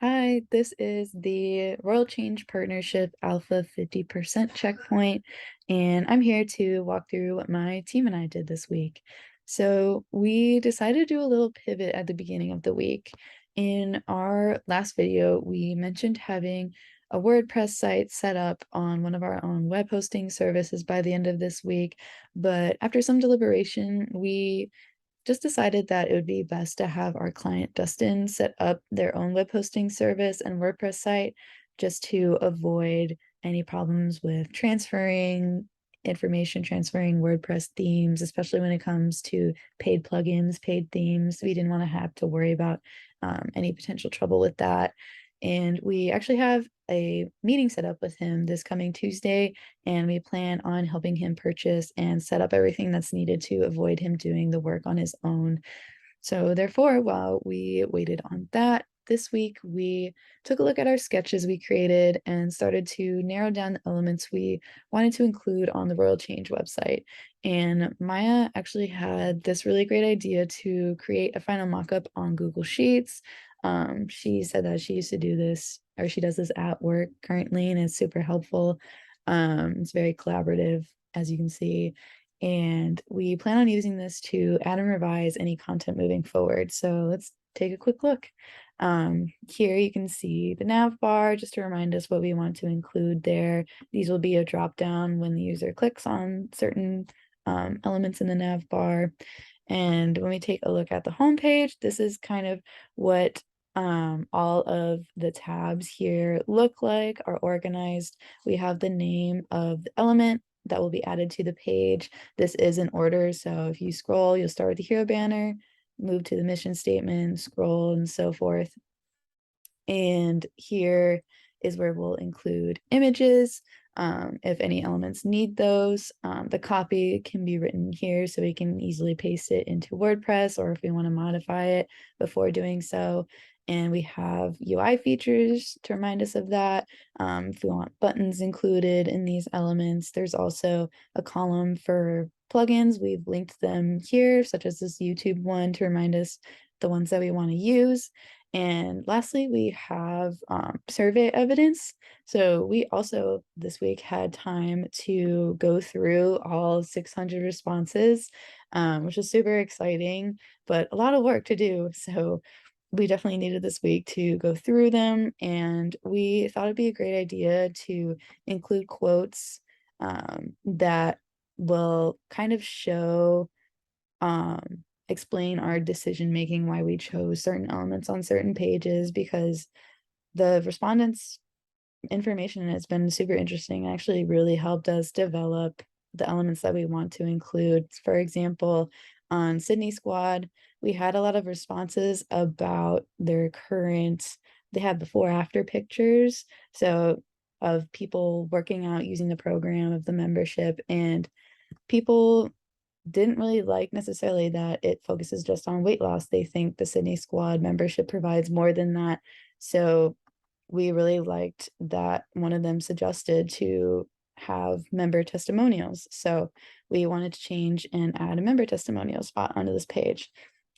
Hi, this is the Royal Change Partnership Alpha 50% checkpoint, and I'm here to walk through what my team and I did this week. So, we decided to do a little pivot at the beginning of the week. In our last video, we mentioned having a WordPress site set up on one of our own web hosting services by the end of this week, but after some deliberation, we just decided that it would be best to have our client Dustin set up their own web hosting service and WordPress site just to avoid any problems with transferring information, transferring WordPress themes, especially when it comes to paid plugins, paid themes. We didn't want to have to worry about any potential trouble with that. And we actually have a meeting set up with him this coming Tuesday, and we plan on helping him purchase and set up everything that's needed to avoid him doing the work on his own. So therefore, while we waited on that, this week we took a look at our sketches we created and started to narrow down the elements we wanted to include on the Royal Change website. And Maya actually had this really great idea to create a final mockup on Google Sheets. She said that she used to do this, or she does this at work currently, and it's super helpful. It's very collaborative, as you can see. And we plan on using this to add and revise any content moving forward. So let's take a quick look. Here you can see the nav bar just to remind us what we want to include there. These will be a drop down when the user clicks on certain elements in the nav bar. And when we take a look at the home page, this is kind of what all of the tabs here look like, are organized. We have the name of the element that will be added to the page. This is in order, so if you scroll, you'll start with the hero banner, move to the mission statement, scroll, and so forth. And here is where we'll include images. If any elements need those, the copy can be written here so we can easily paste it into WordPress, or if we want to modify it before doing so. And we have UI features to remind us of that. If we want buttons included in these elements, there's also a column for plugins. We've linked them here, such as this YouTube one, to remind us the ones that we want to use. And lastly, we have survey evidence. So we also this week had time to go through all 600 responses, which is super exciting, but a lot of work to do. So we definitely needed this week to go through them, and we thought it'd be a great idea to include quotes that will kind of show explain our decision making, why we chose certain elements on certain pages, because the respondents' information has been super interesting and actually really helped us develop the elements that we want to include. For example, on Sydney Squad, we had a lot of responses about their current, they had before after pictures. So of people working out using the program, of the membership, and people didn't really like necessarily that it focuses just on weight loss. They think the Sydney Squad membership provides more than that. So we really liked that one of them suggested to have member testimonials. So we wanted to change and add a member testimonial spot onto this page.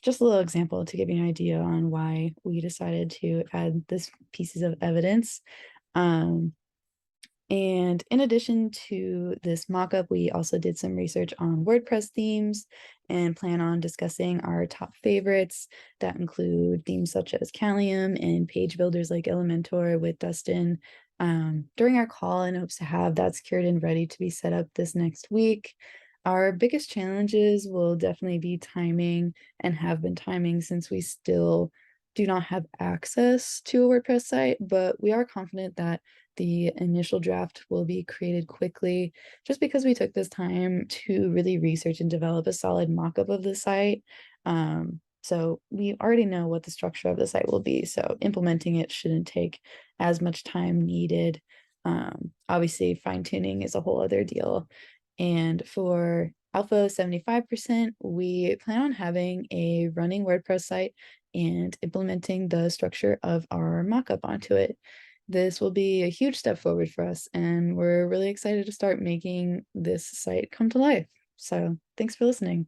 Just a little example to give you an idea on why we decided to add this pieces of evidence. And in addition to this mockup, we also did some research on WordPress themes and plan on discussing our top favorites that include themes such as Callium and page builders like Elementor with Dustin during our call, in hopes to have that secured and ready to be set up this next week. Our biggest challenges will definitely be timing, and have been timing, since we still do not have access to a WordPress site, but we are confident that the initial draft will be created quickly, just because we took this time to really research and develop a solid mock-up of the site. So we already know what the structure of the site will be, so implementing it shouldn't take as much time needed. Obviously, fine-tuning is a whole other deal. And for Alpha 75%, we plan on having a running WordPress site and implementing the structure of our mockup onto it. This will be a huge step forward for us, and we're really excited to start making this site come to life. So thanks for listening.